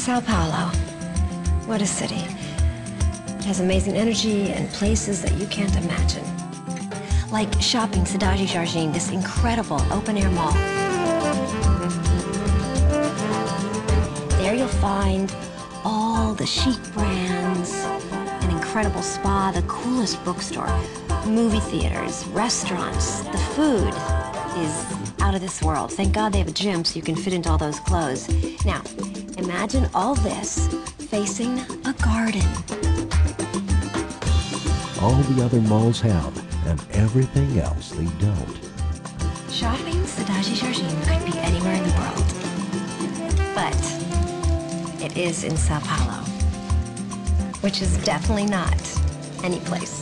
Sao Paulo. What a city. It has amazing energy and places that you can't imagine. Like shopping Cidade Jardim, this incredible open-air mall. There you'll find all the chic brands, an incredible spa, the coolest bookstore, movie theaters, restaurants. The food is out of this world. Thank God they have a gym so you can fit into all those clothes. Now, imagine all this facing a garden. All the other malls have, and everything else they don't. Shopping Cidade Jardim could be anywhere in the world, but it is in Sao Paulo, which is definitely not any place.